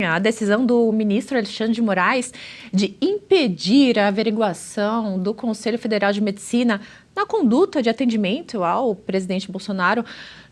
A decisão do ministro Alexandre de Moraes de impedir a averiguação do Conselho Federal de Medicina na conduta de atendimento ao presidente Bolsonaro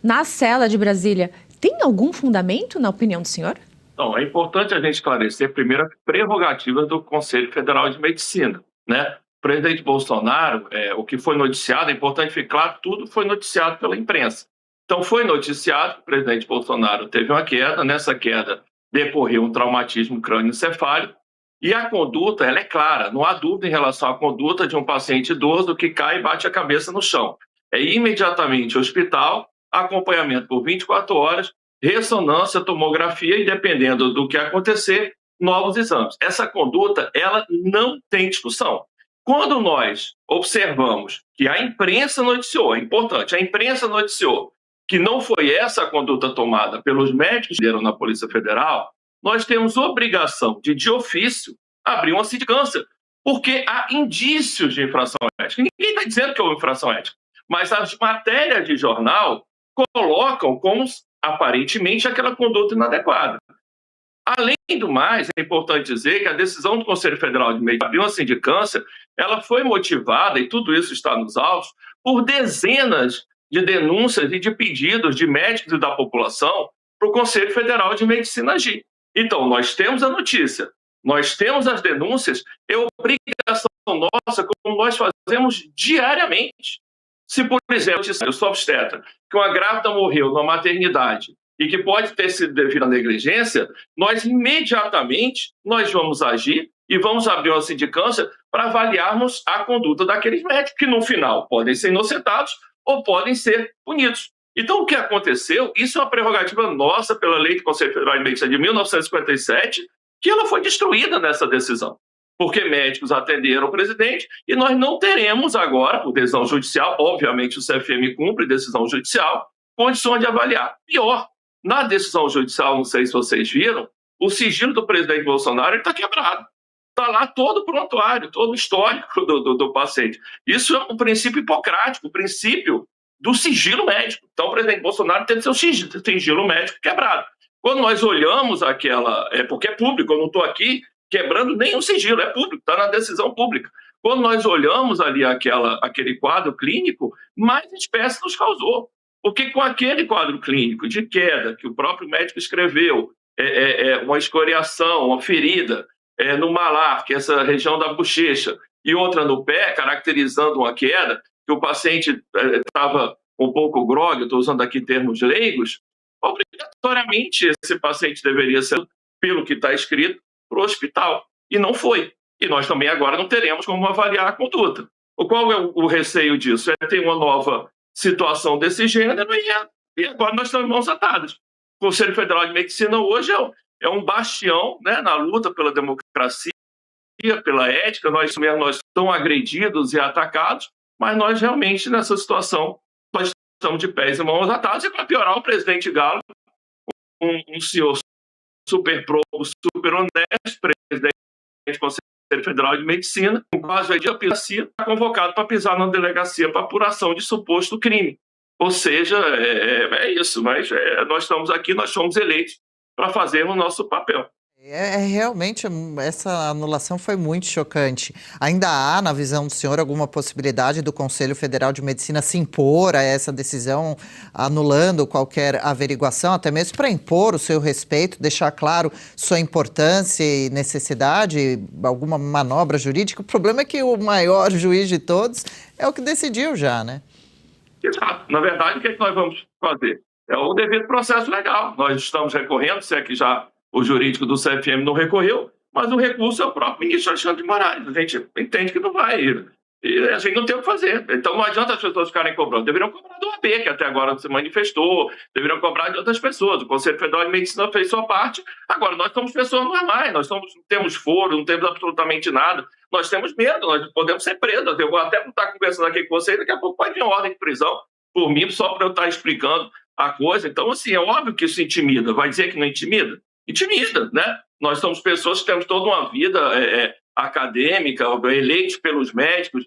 na cela de Brasília tem algum fundamento, na opinião do senhor? Então, é importante a gente esclarecer, primeiro, a prerrogativa do Conselho Federal de Medicina, né? O presidente Bolsonaro, o que foi noticiado, é importante ficar claro, tudo foi noticiado pela imprensa. Então, foi noticiado que o presidente Bolsonaro teve uma queda, nessa queda decorreu um traumatismo crânioencefálico, e a conduta, ela é clara, não há dúvida em relação à conduta de um paciente idoso que cai e bate a cabeça no chão. É imediatamente hospital, acompanhamento por 24 horas, ressonância, tomografia e, dependendo do que acontecer, novos exames. Essa conduta, ela não tem discussão. Quando nós observamos que a imprensa noticiou, é importante, a imprensa noticiou que não foi essa a conduta tomada pelos médicos que deram na Polícia Federal, nós temos obrigação de ofício, abrir uma sindicância, porque há indícios de infração ética. Ninguém está dizendo que houve infração ética, mas as matérias de jornal colocam como aparentemente aquela conduta inadequada. Além do mais, é importante dizer que a decisão do Conselho Federal de Medicina de abrir uma sindicância, ela foi motivada, e tudo isso está nos autos, por dezenas de denúncias e de pedidos de médicos e da população para o Conselho Federal de Medicina agir. Então, nós temos a notícia, nós temos as denúncias, é obrigação nossa, como nós fazemos diariamente. Se, por exemplo, eu sou obstetra, que uma grávida morreu numa maternidade e que pode ter sido devido à negligência, nós imediatamente vamos agir e vamos abrir uma sindicância para avaliarmos a conduta daqueles médicos, que no final podem ser inocentados ou podem ser punidos. Então, o que aconteceu, isso é uma prerrogativa nossa pela Lei do Conselho Federal de Medicina de 1957, que ela foi destruída nessa decisão, porque médicos atenderam o presidente e nós não teremos agora, por decisão judicial, obviamente o CFM cumpre decisão judicial, condições de avaliar. Pior, na decisão judicial, não sei se vocês viram, o sigilo do presidente Bolsonaro está quebrado. Está lá todo o prontuário, todo o histórico do paciente. Isso é um princípio hipocrático, o princípio do sigilo médico. Então, o presidente Bolsonaro tem seu sigilo médico quebrado. Quando nós olhamos aquela... porque é público, eu não estou aqui quebrando nenhum sigilo, é público, está na decisão pública. Quando nós olhamos ali aquele quadro clínico, mais espécie nos causou. Porque com aquele quadro clínico de queda, que o próprio médico escreveu, uma escoriação, uma ferida no malar, que é essa região da bochecha, e outra no pé, caracterizando uma queda, que o paciente estava um pouco grogue, estou usando aqui termos leigos, obrigatoriamente esse paciente deveria ser, pelo que está escrito, para o hospital. E não foi. E nós também agora não teremos como avaliar a conduta. Qual é o receio disso? É ter uma nova situação desse gênero e agora nós estamos em mãos atadas. O Conselho Federal de Medicina hoje é um bastião, né, na luta pela democracia, pela ética. Nós estamos agredidos e atacados, mas nós realmente, nessa situação, nós estamos de pés e mãos atados. E para piorar, o presidente Galo, um senhor super probo, super honesto, presidente do Conselho Federal de Medicina, com quase a delegacia, convocado para pisar na delegacia para apuração de suposto crime. Ou seja, é isso, mas nós estamos aqui, nós somos eleitos para fazermos o nosso papel. Realmente, essa anulação foi muito chocante. Ainda há, na visão do senhor, alguma possibilidade do Conselho Federal de Medicina se impor a essa decisão, anulando qualquer averiguação, até mesmo para impor o seu respeito, deixar claro sua importância e necessidade, alguma manobra jurídica? O problema é que o maior juiz de todos é o que decidiu já, né? Exato. Na verdade, o que nós vamos fazer? É o devido processo legal. Nós estamos recorrendo, se é que já o jurídico do CFM não recorreu, mas o recurso é o próprio ministro Alexandre de Moraes. A gente entende que não vai ir. E a gente não tem o que fazer. Então não adianta as pessoas ficarem cobrando. Deveriam cobrar do AB, que até agora se manifestou, deveriam cobrar de outras pessoas. O Conselho Federal de Medicina fez sua parte. Agora, nós somos pessoas normais, não temos foro, não temos absolutamente nada. Nós temos medo, nós podemos ser presos. Eu vou até estar conversando aqui com vocês, daqui a pouco pode vir ordem de prisão por mim, só para eu estar explicando a coisa. Então, assim, é óbvio que isso intimida. Vai dizer que não intimida? Intimida, né? Nós somos pessoas que temos toda uma vida acadêmica, eleitos pelos médicos.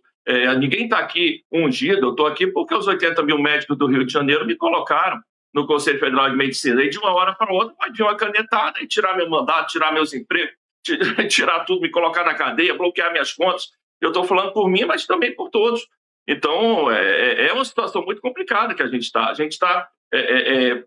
Ninguém está aqui ungido. Eu estou aqui porque os 80 mil médicos do Rio de Janeiro me colocaram. no Conselho Federal de Medicina. E de uma hora para outra pode vir uma canetada e tirar meu mandato, tirar meus empregos, tirar tudo, me colocar na cadeia, bloquear minhas contas. Eu estou falando por mim, mas também por todos. Então, é uma situação muito complicada que a gente está. A gente está,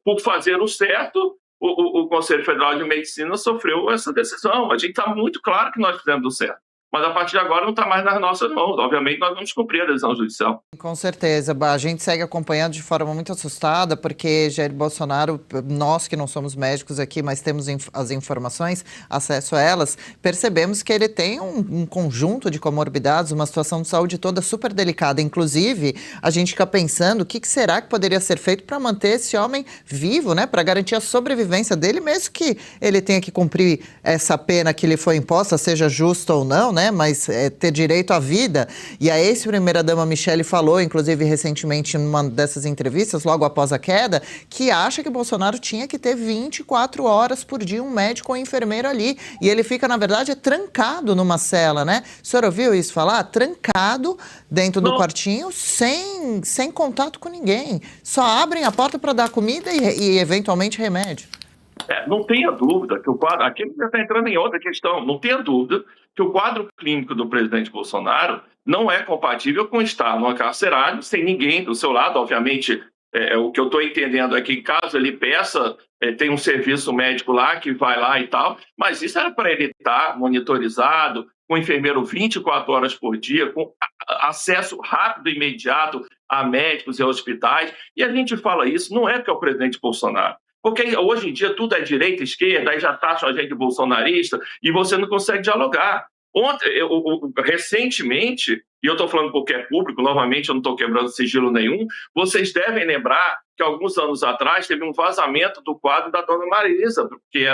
por fazer o certo, o Conselho Federal de Medicina sofreu essa decisão. A gente está muito claro que nós fizemos o certo. Mas a partir de agora não está mais nas nossas mãos. Obviamente, nós vamos cumprir a decisão judicial. Com certeza. A gente segue acompanhando de forma muito assustada, porque Jair Bolsonaro, nós que não somos médicos aqui, mas temos as informações, acesso a elas, percebemos que ele tem um conjunto de comorbidades, uma situação de saúde toda super delicada. Inclusive, a gente fica pensando o que será que poderia ser feito para manter esse homem vivo, né? Para garantir a sobrevivência dele, mesmo que ele tenha que cumprir essa pena que lhe foi imposta, seja justa ou não, né? Mas ter direito à vida. E a ex-primeira-dama Michele falou, inclusive recentemente, numa dessas entrevistas, logo após a queda, que acha que Bolsonaro tinha que ter 24 horas por dia um médico ou enfermeiro ali. E ele fica, na verdade, trancado numa cela, né? O senhor ouviu isso falar? Trancado dentro do quartinho, sem contato com ninguém. Só abrem a porta para dar comida e eventualmente remédio. Não tenha dúvida que o quadro... Aqui já está entrando em outra questão. Não tenha dúvida que o quadro clínico do presidente Bolsonaro não é compatível com estar numa carcerária, sem ninguém do seu lado. Obviamente, o que eu estou entendendo é que, caso ele peça, tem um serviço médico lá que vai lá e tal, mas isso era para ele estar monitorizado, com enfermeiro 24 horas por dia, com acesso rápido e imediato a médicos e a hospitais. E a gente fala isso, não é porque é o presidente Bolsonaro. Porque hoje em dia tudo é direita, esquerda, aí já taxam a gente bolsonarista e você não consegue dialogar. Recentemente, e eu estou falando porque é público, novamente eu não estou quebrando sigilo nenhum, vocês devem lembrar que alguns anos atrás teve um vazamento do quadro da dona Marisa, que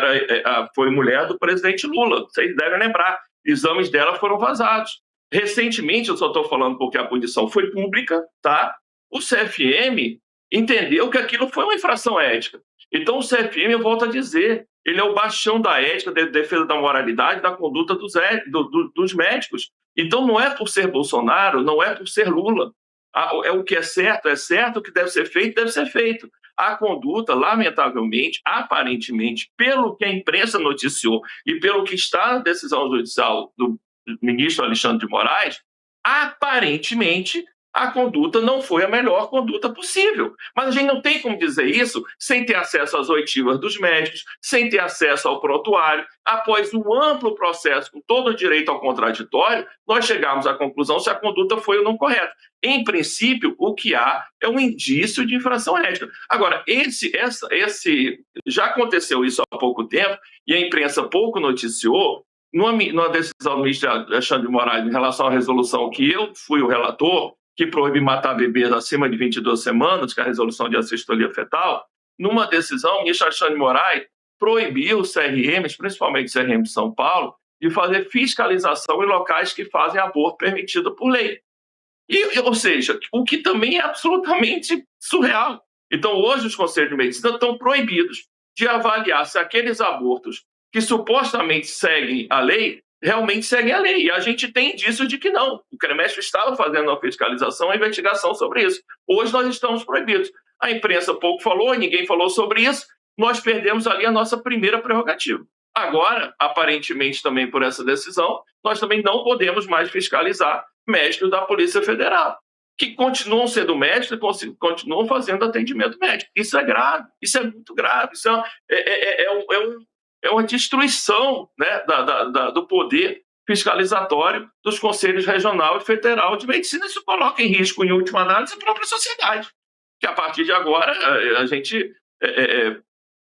foi mulher do presidente Lula. Vocês devem lembrar, exames dela foram vazados. Recentemente, eu só estou falando porque a punição foi pública, tá? O CFM entendeu que aquilo foi uma infração ética. Então, o CFM, eu volto a dizer, ele é o bastião da ética, da defesa da moralidade, da conduta dos médicos. Então, não é por ser Bolsonaro, não é por ser Lula. O que é certo, o que deve ser feito. A conduta, lamentavelmente, aparentemente, pelo que a imprensa noticiou e pelo que está na decisão judicial do ministro Alexandre de Moraes, aparentemente, a conduta não foi a melhor conduta possível. Mas a gente não tem como dizer isso sem ter acesso às oitivas dos médicos, sem ter acesso ao prontuário. Após um amplo processo, com todo o direito ao contraditório, nós chegamos à conclusão se a conduta foi ou não correta. Em princípio, o que há é um indício de infração ética. Agora, já aconteceu isso há pouco tempo e a imprensa pouco noticiou. Numa decisão do ministro Alexandre de Moraes em relação à resolução que eu fui o relator, que proíbe matar bebês acima de 22 semanas, que é a resolução de assistolia fetal, numa decisão, o ministro Alexandre de Moraes proibiu os CRMs, principalmente o CRM de São Paulo, de fazer fiscalização em locais que fazem aborto permitido por lei. Ou seja, o que também é absolutamente surreal. Então, hoje, os conselhos de medicina estão proibidos de avaliar se aqueles abortos que supostamente seguem a lei realmente seguem a lei. E a gente tem indício de que não. O CREMESP estava fazendo uma fiscalização, uma investigação sobre isso. Hoje nós estamos proibidos. A imprensa pouco falou, ninguém falou sobre isso. Nós perdemos ali a nossa primeira prerrogativa. Agora, aparentemente também por essa decisão, nós também não podemos mais fiscalizar médicos da Polícia Federal, que continuam sendo médicos e continuam fazendo atendimento médico. Isso é grave, isso é muito grave. Isso é uma destruição, né, do poder fiscalizatório dos conselhos regional e federal de medicina. Isso coloca em risco, em última análise, a própria sociedade, que a partir de agora a gente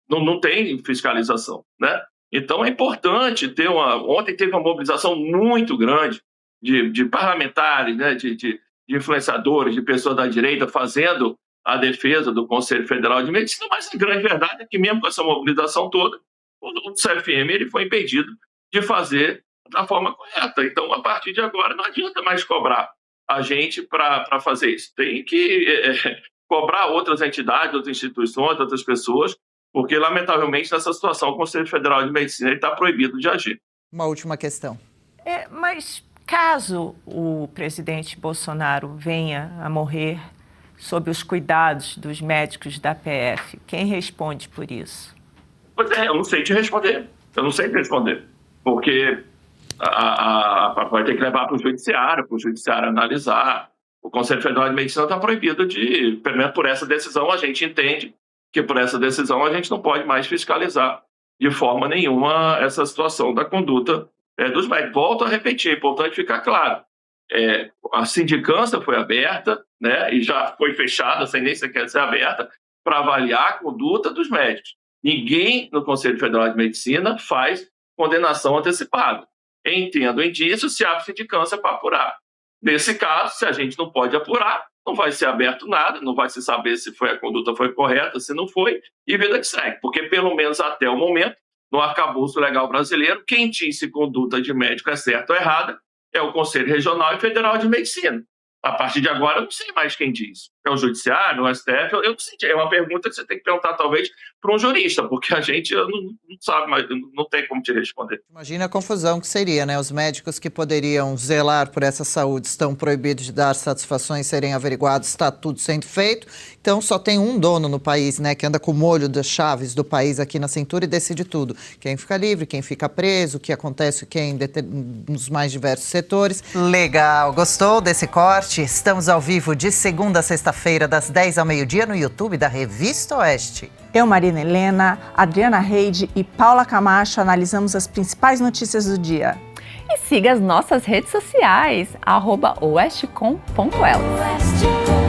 não tem fiscalização, né? Então é importante ter Ontem teve uma mobilização muito grande de parlamentares, né, de influenciadores, de pessoas da direita fazendo a defesa do Conselho Federal de Medicina, mas a grande verdade é que mesmo com essa mobilização toda, o CFM ele foi impedido de fazer da forma correta. Então, a partir de agora, não adianta mais cobrar a gente para fazer isso. Tem que cobrar outras entidades, outras instituições, outras pessoas, porque, lamentavelmente, nessa situação, o Conselho Federal de Medicina está proibido de agir. Uma última questão. Mas caso o presidente Bolsonaro venha a morrer sobre os cuidados dos médicos da PF? Quem responde por isso? Pois é, eu não sei te responder. Eu não sei te responder. Porque vai ter que levar para o judiciário analisar. O Conselho Federal de Medicina está proibido de, pelo menos por essa decisão, a gente entende que por essa decisão a gente não pode mais fiscalizar de forma nenhuma essa situação da conduta dos médicos. Volto a repetir, é importante ficar claro. A sindicância foi aberta, né, e já foi fechada, sem nem sequer ser aberta, para avaliar a conduta dos médicos. Ninguém no Conselho Federal de Medicina faz condenação antecipada. Entendo indício, se abre sindicância para apurar. Nesse caso, se a gente não pode apurar, não vai ser aberto nada, não vai se saber se a conduta foi correta, se não foi, e vida que segue. Porque, pelo menos até o momento, no arcabouço legal brasileiro, quem diz se conduta de médico é certa ou errada é o Conselho Regional e Federal de Medicina. A partir de agora, eu não sei mais quem diz. É o Judiciário, o STF, eu não sei. É uma pergunta que você tem que perguntar, talvez, para um jurista, porque a gente não sabe, mas não tem como te responder. Imagina a confusão que seria, né? Os médicos que poderiam zelar por essa saúde estão proibidos de dar satisfações, serem averiguados, está tudo sendo feito. Então, só tem um dono no país, né? Que anda com o molho das chaves do país aqui na cintura e decide tudo. Quem fica livre, quem fica preso, o que acontece nos mais diversos setores. Legal! Gostou desse corte? Estamos ao vivo de segunda a sexta-feira, das 10 ao meio-dia, no YouTube da Revista Oeste. Eu, Marina Helena, Adriana Reide e Paula Camacho analisamos as principais notícias do dia. E siga as nossas redes sociais, @oestcom.elas.